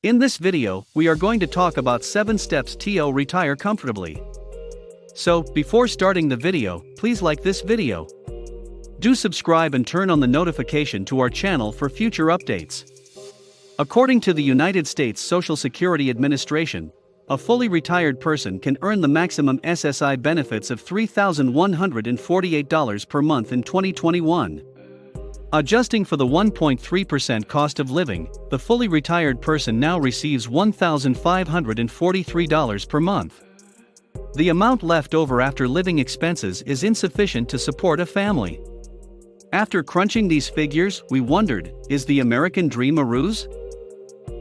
In this video, we are going to talk about 7 steps to retire comfortably. So, before starting the video, please like this video. Do subscribe and turn on the notification to our channel for future updates. According to the United States Social Security Administration, a fully retired person can earn the maximum SSI benefits of $3,148 per month in 2021. Adjusting for the 1.3% cost of living, the fully retired person now receives $1,543 per month. The amount left over after living expenses is insufficient to support a family. After crunching these figures, we wondered, is the American dream a ruse?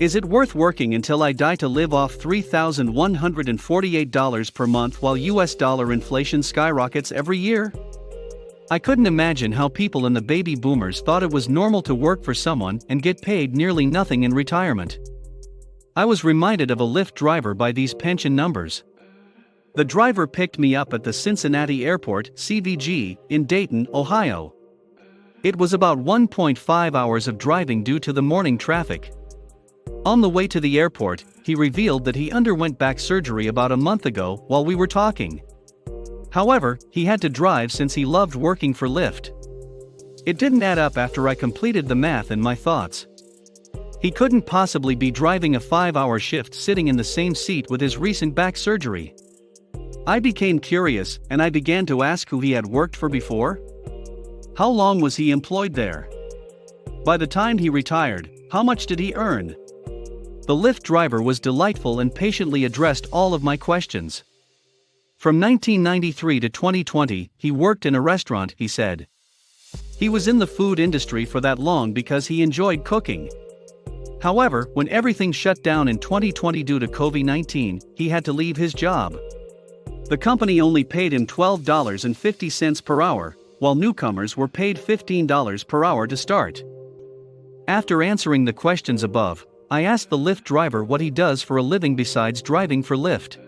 Is it worth working until I die to live off $3,148 per month while US dollar inflation skyrockets every year? I couldn't imagine how people in the baby boomers thought it was normal to work for someone and get paid nearly nothing in retirement. I was reminded of a Lyft driver by these pension numbers. The driver picked me up at the Cincinnati Airport, CVG, in Dayton, Ohio. It was about 1.5 hours of driving due to the morning traffic. On the way to the airport, he revealed that he underwent back surgery about a month ago while we were talking. However, he had to drive since he loved working for Lyft. It didn't add up after I completed the math in my thoughts. He couldn't possibly be driving a 5-hour shift sitting in the same seat with his recent back surgery. I became curious and I began to ask who he had worked for before. How long was he employed there? By the time he retired, how much did he earn? The Lyft driver was delightful and patiently addressed all of my questions. From 1993 to 2020, he worked in a restaurant, he said. He was in the food industry for that long because he enjoyed cooking. However, when everything shut down in 2020 due to COVID-19, he had to leave his job. The company only paid him $12.50 per hour, while newcomers were paid $15 per hour to start. After answering the questions above, I asked the Lyft driver what he does for a living besides driving for Lyft.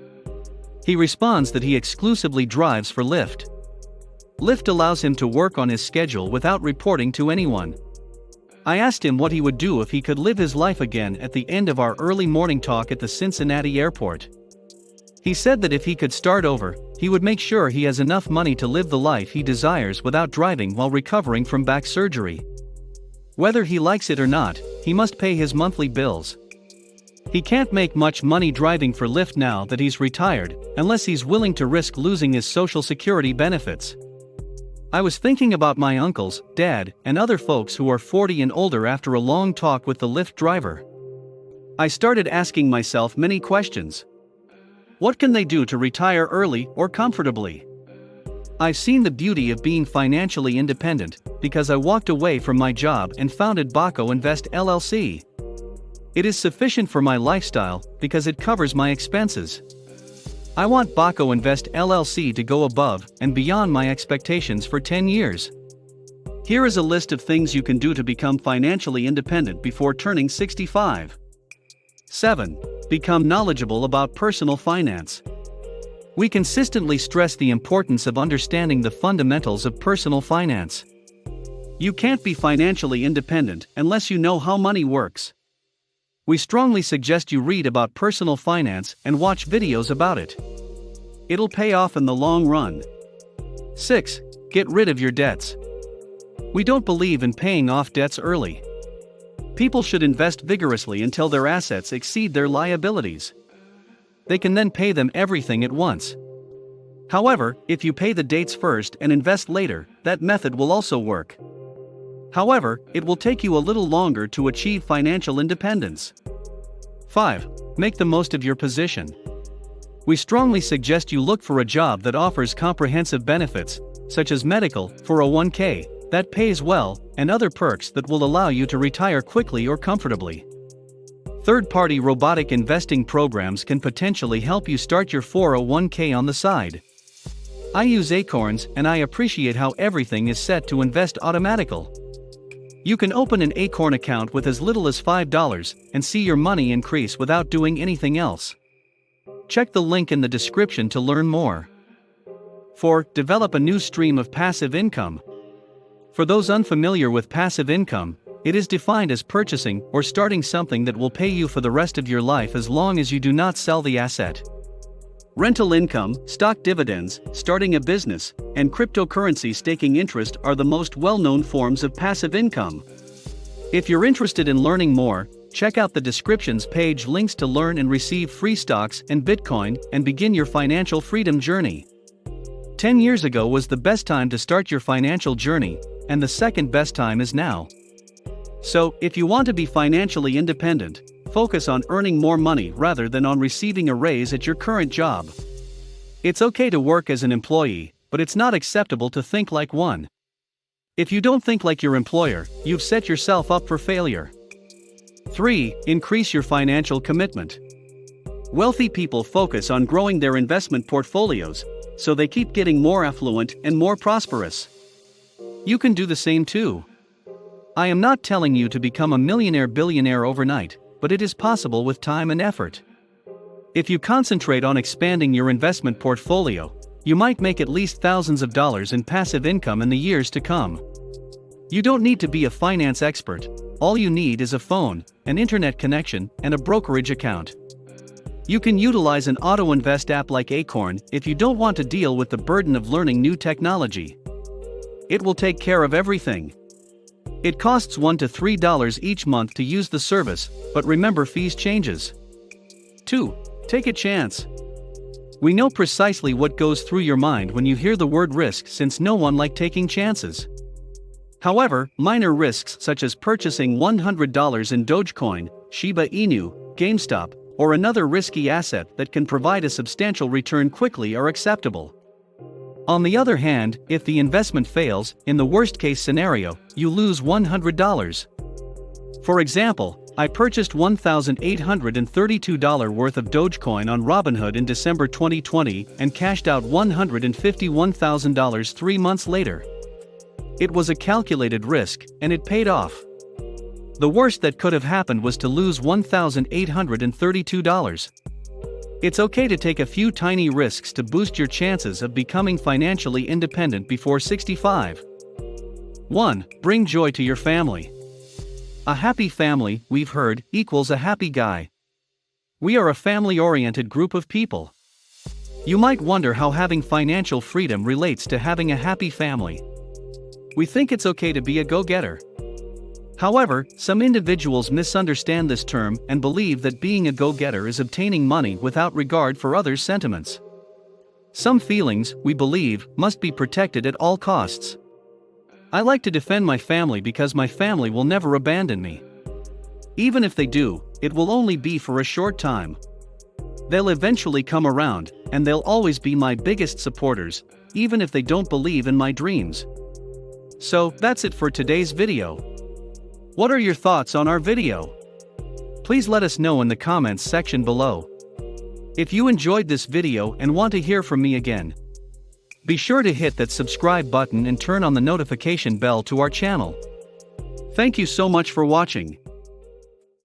He responds that he exclusively drives for Lyft. Lyft allows him to work on his schedule without reporting to anyone. I asked him what he would do if he could live his life again at the end of our early morning talk at the Cincinnati airport. He said that if he could start over, he would make sure he has enough money to live the life he desires without driving while recovering from back surgery. Whether he likes it or not, he must pay his monthly bills. He can't make much money driving for Lyft now that he's retired, unless he's willing to risk losing his Social Security benefits. I was thinking about my uncles, dad, and other folks who are 40 and older after a long talk with the Lyft driver. I started asking myself many questions. What can they do to retire early or comfortably? I've seen the beauty of being financially independent because I walked away from my job and founded Baco Invest LLC. It is sufficient for my lifestyle because it covers my expenses. I want Baco Invest LLC to go above and beyond my expectations for 10 years. Here is a list of things you can do to become financially independent before turning 65. 7. Become knowledgeable about personal finance. We consistently stress the importance of understanding the fundamentals of personal finance. You can't be financially independent unless you know how money works. We strongly suggest you read about personal finance and watch videos about it. It'll pay off in the long run. 6. Get rid of your debts. We don't believe in paying off debts early. People should invest vigorously until their assets exceed their liabilities. They can then pay them everything at once. However, if you pay the dates first and invest later, that method will also work. However, it will take you a little longer to achieve financial independence. 5. Make the most of your position. We strongly suggest you look for a job that offers comprehensive benefits, such as medical, 401k, that pays well, and other perks that will allow you to retire quickly or comfortably. Third-party robotic investing programs can potentially help you start your 401k on the side. I use Acorns and I appreciate how everything is set to invest automatically. You can open an Acorn account with as little as $5 and see your money increase without doing anything else. Check the link in the description to learn more. 4. Develop a new stream of passive income. For those unfamiliar with passive income, It is defined as purchasing or starting something that will pay you for the rest of your life as long as you do not sell the asset. Rental income, stock dividends, starting a business, and cryptocurrency staking interest are the most well-known forms of passive income. If you're interested in learning more, check out the descriptions page links to learn and receive free stocks and Bitcoin and begin your financial freedom journey. 10 years ago was the best time to start your financial journey, and the second best time is now. So, if you want to be financially independent, focus on earning more money rather than on receiving a raise at your current job. It's okay to work as an employee, but it's not acceptable to think like one. If you don't think like your employer, you've set yourself up for failure. 3. Increase your financial commitment. Wealthy people focus on growing their investment portfolios, so they keep getting more affluent and more prosperous. You can do the same too. I am not telling you to become a millionaire-billionaire overnight, but it is possible with time and effort. If you concentrate on expanding your investment portfolio, you might make at least thousands of dollars in passive income in the years to come. You don't need to be a finance expert, all you need is a phone, an internet connection, and a brokerage account. You can utilize an auto-invest app like Acorn if you don't want to deal with the burden of learning new technology. It will take care of everything. It costs $1 to $3 each month to use the service, but remember fees changes. 2. Take a chance. We know precisely what goes through your mind when you hear the word risk since no one likes taking chances. However, minor risks such as purchasing $100 in Dogecoin, Shiba Inu, GameStop, or another risky asset that can provide a substantial return quickly are acceptable. On the other hand, if the investment fails, in the worst-case scenario, you lose $100. For example, I purchased $1,832 worth of Dogecoin on Robinhood in December 2020 and cashed out $151,000 3 months later. It was a calculated risk, and it paid off. The worst that could have happened was to lose $1,832. It's okay to take a few tiny risks to boost your chances of becoming financially independent before 65. 1. Bring joy to your family. A happy family, we've heard, equals a happy guy. We are a family-oriented group of people. You might wonder how having financial freedom relates to having a happy family. We think it's okay to be a go-getter. However, some individuals misunderstand this term and believe that being a go-getter is obtaining money without regard for others' sentiments. Some feelings, we believe, must be protected at all costs. I like to defend my family because my family will never abandon me. Even if they do, it will only be for a short time. They'll eventually come around, and they'll always be my biggest supporters, even if they don't believe in my dreams. So, that's it for today's video. What are your thoughts on our video? Please let us know in the comments section below. If you enjoyed this video and want to hear from me again, be sure to hit that subscribe button and turn on the notification bell to our channel. Thank you so much for watching.